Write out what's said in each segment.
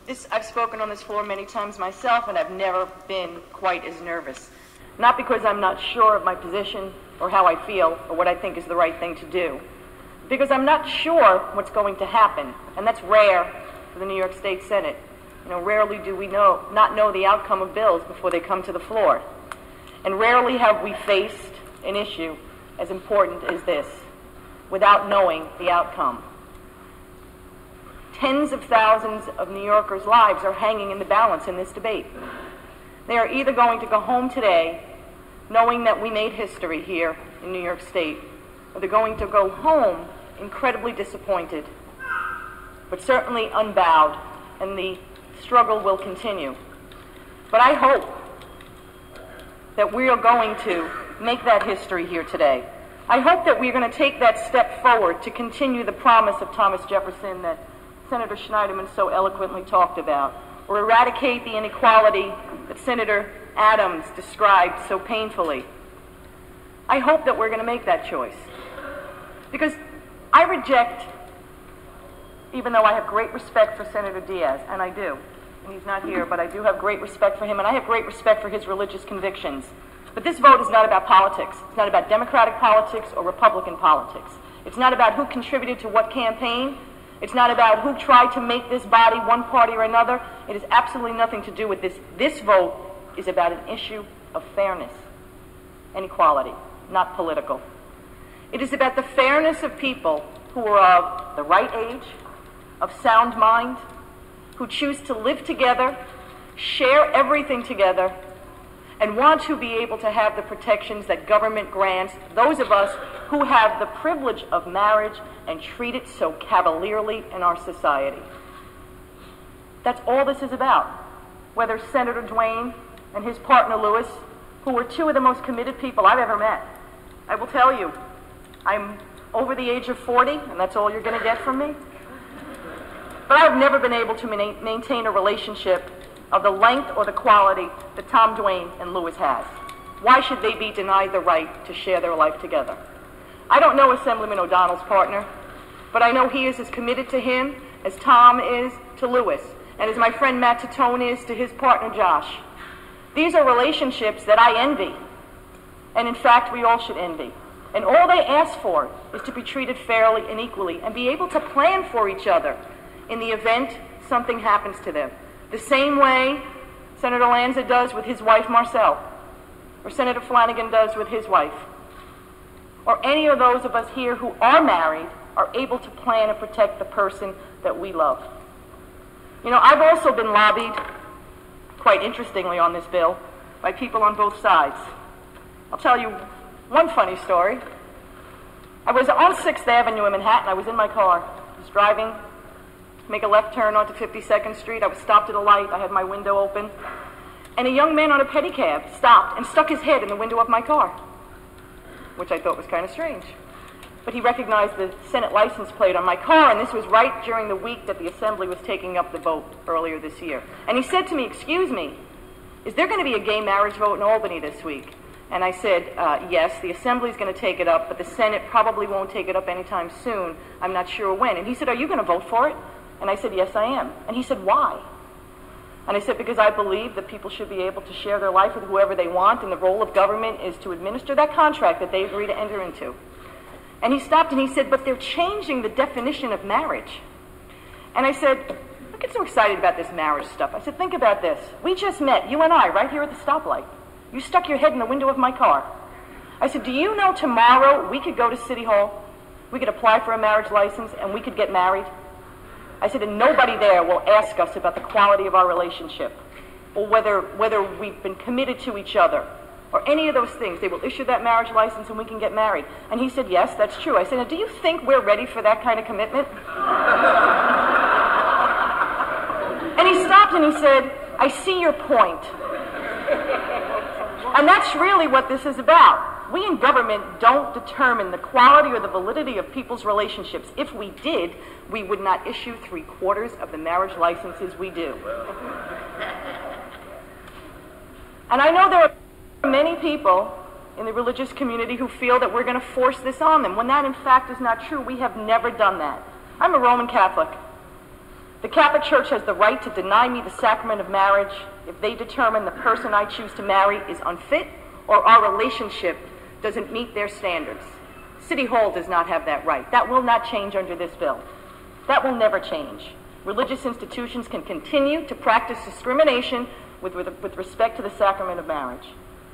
I've spoken on this floor many times myself, and I've never been quite as nervous. Not because I'm not sure of my position or how I feel or what I think is the right thing to do, because I'm not sure what's going to happen, and that's rare for the New York State Senate. You know, rarely do we not know the outcome of bills before they come to the floor. And rarely have we faced an issue as important as this without knowing the outcome. Tens of thousands of New Yorkers' lives are hanging in the balance in this debate. They are either going to go home today knowing that we made history here in New York State, or they're going to go home incredibly disappointed, but certainly unbowed, and the struggle will continue. But I hope that we are going to make that history here today. I hope that we're going to take that step forward to continue the promise of Thomas Jefferson that Senator Schneiderman so eloquently talked about, or eradicate the inequality that Senator Adams described so painfully. I hope that we're going to make that choice. Because I reject, even though I have great respect for Senator Diaz, and I do, and he's not here, but I do have great respect for him, and I have great respect for his religious convictions. But this vote is not about politics. It's not about Democratic politics or Republican politics. It's not about who contributed to what campaign. It's not about who tried to make this body one party or another. It has absolutely nothing to do with this. This vote is about an issue of fairness and equality, not political. It is about the fairness of people who are of the right age, of sound mind, who choose to live together, share everything together, and want to be able to have the protections that government grants those of us who have the privilege of marriage and treat it so cavalierly in our society. That's all this is about. Whether Senator Duane and his partner Lewis, who were two of the most committed people I've ever met. I will tell you, I'm over the age of 40, and that's all you're going to get from me. But I've never been able to maintain a relationship of the length or the quality that Tom Duane and Lewis has. Why should they be denied the right to share their life together? I don't know Assemblyman O'Donnell's partner, but I know he is as committed to him as Tom is to Lewis, and as my friend Matt Titone is to his partner Josh. These are relationships that I envy, and in fact we all should envy. And all they ask for is to be treated fairly and equally and be able to plan for each other in the event something happens to them. The same way Senator Lanza does with his wife Marcelle, or Senator Flanagan does with his wife, or any of those of us here who are married are able to plan and protect the person that we love. You know, I've also been lobbied, quite interestingly on this bill, by people on both sides. I'll tell you one funny story. I was on 6th Avenue in Manhattan. I was in my car. I was driving, make a left turn onto 52nd Street. I was stopped at a light. I had my window open. And a young man on a pedicab stopped and stuck his head in the window of my car, which I thought was kind of strange. But he recognized the Senate license plate on my car, and this was right during the week that the Assembly was taking up the vote earlier this year. And he said to me, "Excuse me, is there going to be a gay marriage vote in Albany this week?" And I said, yes, the Assembly's going to take it up, but the Senate probably won't take it up anytime soon. I'm not sure when. And he said, "Are you going to vote for it?" And I said, "Yes, I am." And he said, "Why?" And I said, "Because I believe that people should be able to share their life with whoever they want, and the role of government is to administer that contract that they agree to enter into." And he stopped and he said, "But they're changing the definition of marriage." And I said, "Don't get so excited about this marriage stuff." I said, "Think about this. We just met, you and I, right here at the stoplight. You stuck your head in the window of my car." I said, "Do you know tomorrow we could go to City Hall, we could apply for a marriage license, and we could get married?" I said, "And nobody there will ask us about the quality of our relationship, or whether we've been committed to each other, or any of those things. They will issue that marriage license and we can get married." And he said, "Yes, that's true." I said, "Now, do you think we're ready for that kind of commitment?" And he stopped and he said, "I see your point." And that's really what this is about. We in government don't determine the quality or the validity of people's relationships. If we did, we would not issue 3/4 of the marriage licenses we do. And I know there are many people in the religious community who feel that we're going to force this on them, when that in fact is not true. We have never done that. I'm a Roman Catholic. The Catholic Church has the right to deny me the sacrament of marriage if they determine the person I choose to marry is unfit or our relationship doesn't meet their standards. City Hall does not have that right. That will not change under this bill. That will never change. Religious institutions can continue to practice discrimination with respect to the sacrament of marriage.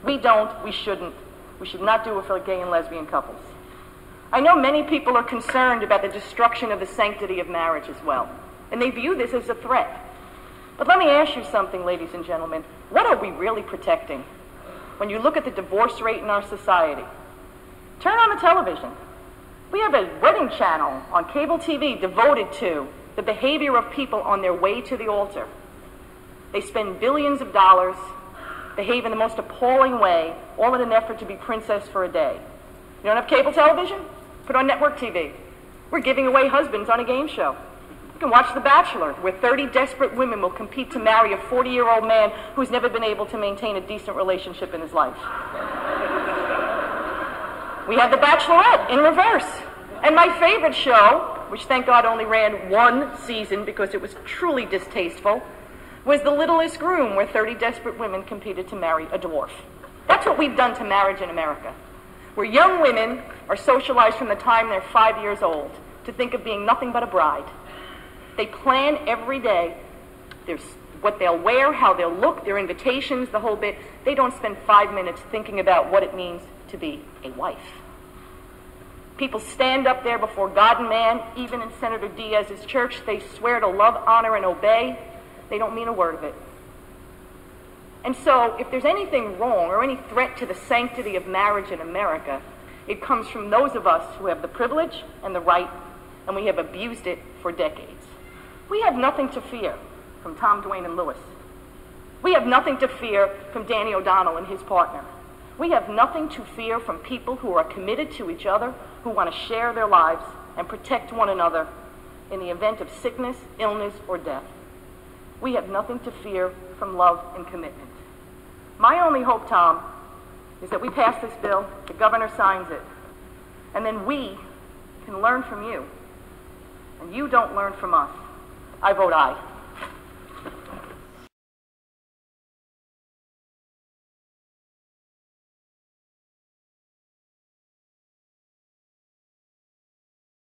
We don't, we shouldn't. We should not do it for gay and lesbian couples. I know many people are concerned about the destruction of the sanctity of marriage as well, and they view this as a threat. But let me ask you something, ladies and gentlemen. What are we really protecting? When you look at the divorce rate in our society, turn on the television. We have a wedding channel on cable TV devoted to the behavior of people on their way to the altar. They spend billions of dollars, behave in the most appalling way, all in an effort to be princess for a day. You don't have cable television? Put on network TV. We're giving away husbands on a game show. You can watch The Bachelor, where 30 desperate women will compete to marry a 40-year-old man who's never been able to maintain a decent relationship in his life. We have The Bachelorette in reverse. And my favorite show, which thank God only ran one season because it was truly distasteful, was The Littlest Groom, where 30 desperate women competed to marry a dwarf. That's what we've done to marriage in America, where young women are socialized from the time they're 5 years old to think of being nothing but a bride. They plan every day what they'll wear, how they'll look, their invitations, the whole bit. They don't spend 5 minutes thinking about what it means to be a wife. People stand up there before God and man, even in Senator Diaz's church. They swear to love, honor, and obey. They don't mean a word of it. And so, if there's anything wrong or any threat to the sanctity of marriage in America, it comes from those of us who have the privilege and the right, and we have abused it for decades. We have nothing to fear from Tom, Dwayne, and Lewis. We have nothing to fear from Danny O'Donnell and his partner. We have nothing to fear from people who are committed to each other, who want to share their lives and protect one another in the event of sickness, illness, or death. We have nothing to fear from love and commitment. My only hope, Tom, is that we pass this bill, the governor signs it, and then we can learn from you, and you don't learn from us. I vote aye.